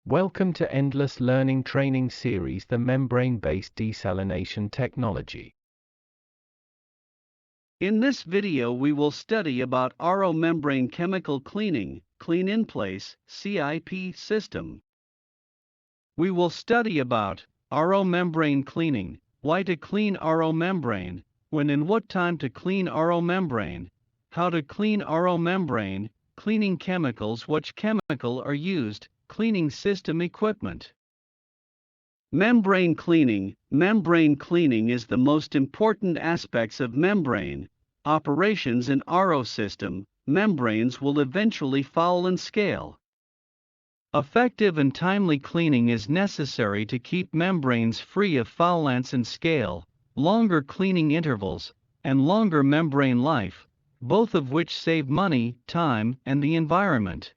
Welcome to Endless Learning Training Series, the membrane-based desalination technology. In this video we will study about RO membrane chemical cleaning, clean-in-place, CIP system. We will study about RO membrane cleaning, why to clean RO membrane, when and what time to clean RO membrane, how to clean RO membrane, cleaning chemicals, which chemical are used, cleaning system equipment. Membrane cleaning. Membrane cleaning is the most important aspects of membrane operations in RO system. Membranes will eventually foul and scale. Effective and timely cleaning is necessary to keep membranes free of foulance and scale, longer cleaning intervals, and longer membrane life, both of which save money, time, and the environment.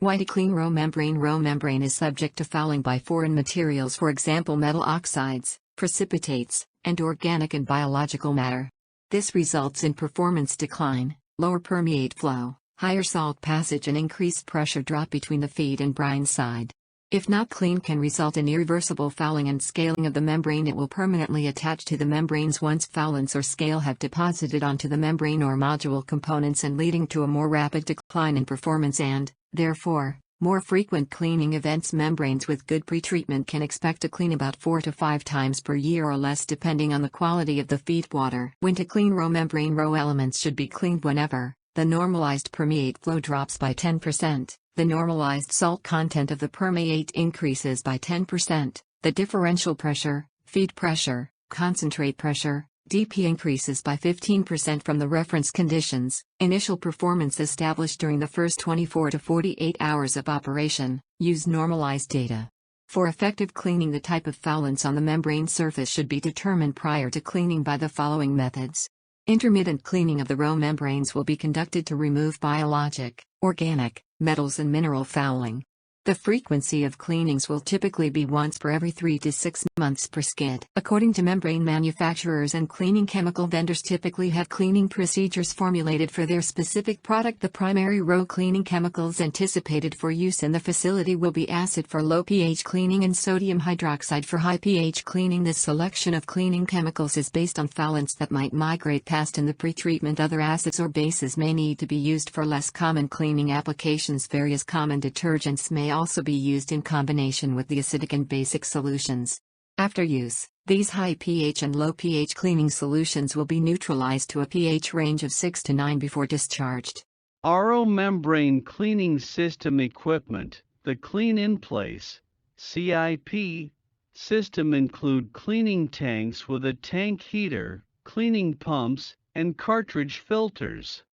Why to clean RO membrane? RO membrane is subject to fouling by foreign materials, for example metal oxides, precipitates, and organic and biological matter. This results in performance decline, lower permeate flow, higher salt passage and increased pressure drop between the feed and brine side. If not cleaned, can result in irreversible fouling and scaling of the membrane. It will permanently attach to the membranes once foulants or scale have deposited onto the membrane or module components, and leading to a more rapid decline in performance and, therefore, more frequent cleaning events. Membranes with good pretreatment can expect to clean about 4 to 5 times per year or less, depending on the quality of the feed water. When to clean RO membrane? RO elements should be cleaned whenever the normalized permeate flow drops by 10%, the normalized salt content of the permeate increases by 10%, the differential pressure, feed pressure, concentrate pressure, DP increases by 15% from the reference conditions. Initial performance established during the first 24 to 48 hours of operation. Use normalized data. For effective cleaning, the type of foulants on the membrane surface should be determined prior to cleaning by the following methods. Intermittent cleaning of the RO membranes will be conducted to remove biologic, organic, metals and mineral fouling. The frequency of cleanings will typically be once per every 3 to 6 months per skid. According to membrane manufacturers and cleaning chemical vendors, typically have cleaning procedures formulated for their specific product. The primary RO cleaning chemicals anticipated for use in the facility will be acid for low pH cleaning and sodium hydroxide for high pH cleaning. This selection of cleaning chemicals is based on foulants that might migrate past in the pretreatment. Other acids or bases may need to be used for less common cleaning applications. Various common detergents may also be used in combination with the acidic and basic solutions. After use, these high pH and low pH cleaning solutions will be neutralized to a pH range of 6 to 9 before discharged. RO membrane cleaning system equipment. The clean-in-place CIP system include cleaning tanks with a tank heater, cleaning pumps, and cartridge filters.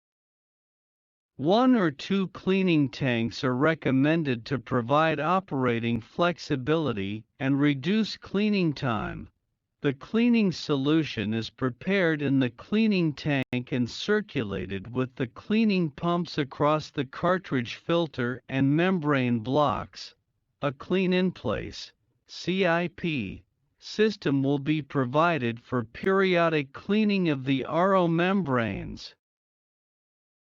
1 or 2 cleaning tanks are recommended to provide operating flexibility and reduce cleaning time. The cleaning solution is prepared in the cleaning tank and circulated with the cleaning pumps across the cartridge filter and membrane blocks. A clean-in-place CIP system will be provided for periodic cleaning of the RO membranes.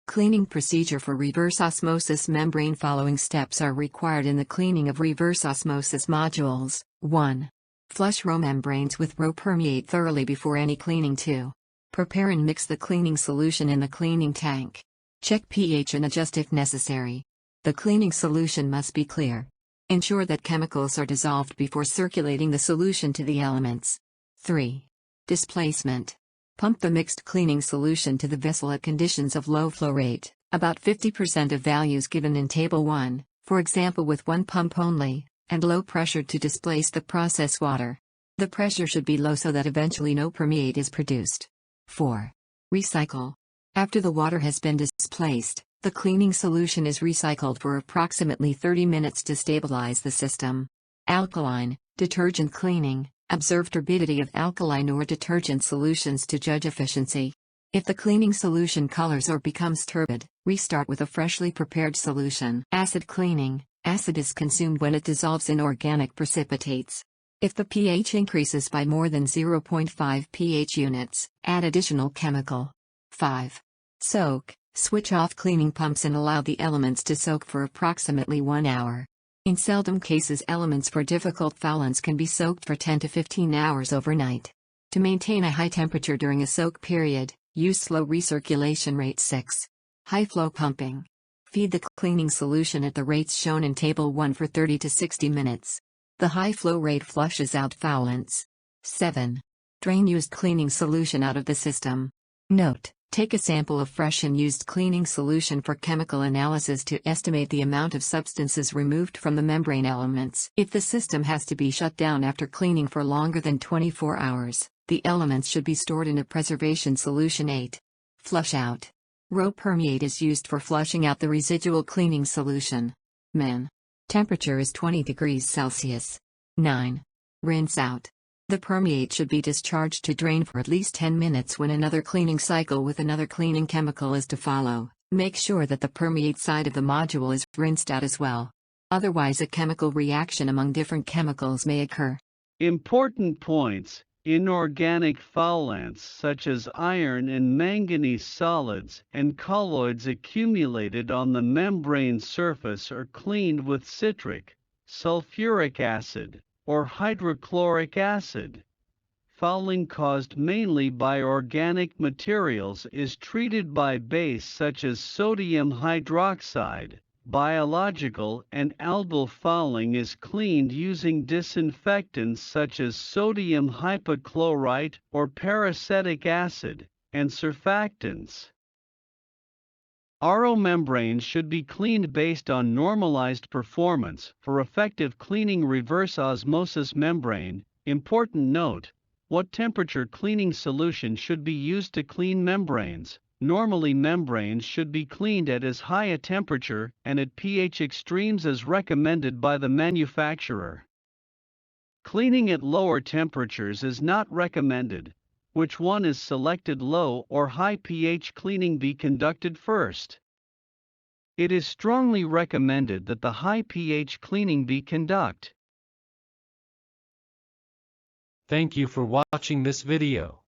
Cleaning procedure for reverse osmosis membrane. Following steps are required in the cleaning of reverse osmosis modules. 1. Flush RO membranes with RO permeate thoroughly before any cleaning. 2. Prepare and mix the cleaning solution in the cleaning tank. Check pH and adjust if necessary. The cleaning solution must be clear. Ensure that chemicals are dissolved before circulating the solution to the elements. 3. Displacement. Pump the mixed cleaning solution to the vessel at conditions of low flow rate, about 50% of values given in Table 1, for example with 1 pump only, and low pressure to displace the process water. The pressure should be low so that eventually no permeate is produced. 4. Recycle. After the water has been displaced, the cleaning solution is recycled for approximately 30 minutes to stabilize the system. Alkaline, detergent cleaning. Observe turbidity of alkaline or detergent solutions to judge efficiency. If the cleaning solution colors or becomes turbid, restart with a freshly prepared solution. Acid cleaning. Acid is consumed when it dissolves in organic precipitates. If the pH increases by more than 0.5 pH units, add additional chemical. 5. Soak. Switch off cleaning pumps and allow the elements to soak for approximately 1 hour. In seldom cases, elements for difficult foulants can be soaked for 10 to 15 hours overnight. To maintain a high temperature during a soak period, use slow recirculation rate 6. High flow pumping. Feed the cleaning solution at the rates shown in Table 1 for 30 to 60 minutes. The high flow rate flushes out foulants. 7. Drain used cleaning solution out of the system. Note: take a sample of fresh and used cleaning solution for chemical analysis to estimate the amount of substances removed from the membrane elements. If the system has to be shut down after cleaning for longer than 24 hours, the elements should be stored in a preservation solution. 8. Flush out. SWRO permeate is used for flushing out the residual cleaning solution. MEN. Temperature is 20 degrees Celsius. 9. Rinse out. The permeate should be discharged to drain for at least 10 minutes when another cleaning cycle with another cleaning chemical is to follow. Make sure that the permeate side of the module is rinsed out as well. Otherwise, a chemical reaction among different chemicals may occur. Important points: inorganic foulants such as iron and manganese solids and colloids accumulated on the membrane surface are cleaned with citric, sulfuric acid, or hydrochloric acid. Fouling caused mainly by organic materials is treated by base such as sodium hydroxide. Biological and algal fouling is cleaned using disinfectants such as sodium hypochlorite or peracetic acid, and surfactants. RO membranes should be cleaned based on normalized performance for effective cleaning. Reverse osmosis membrane. Important note: what temperature cleaning solution should be used to clean membranes? Normally, membranes should be cleaned at as high a temperature and at pH extremes as recommended by the manufacturer. Cleaning at lower temperatures is not recommended. Which one is selected? Low or high pH cleaning be conducted first. It is strongly recommended that the high pH cleaning be conducted. Thank you for watching this video.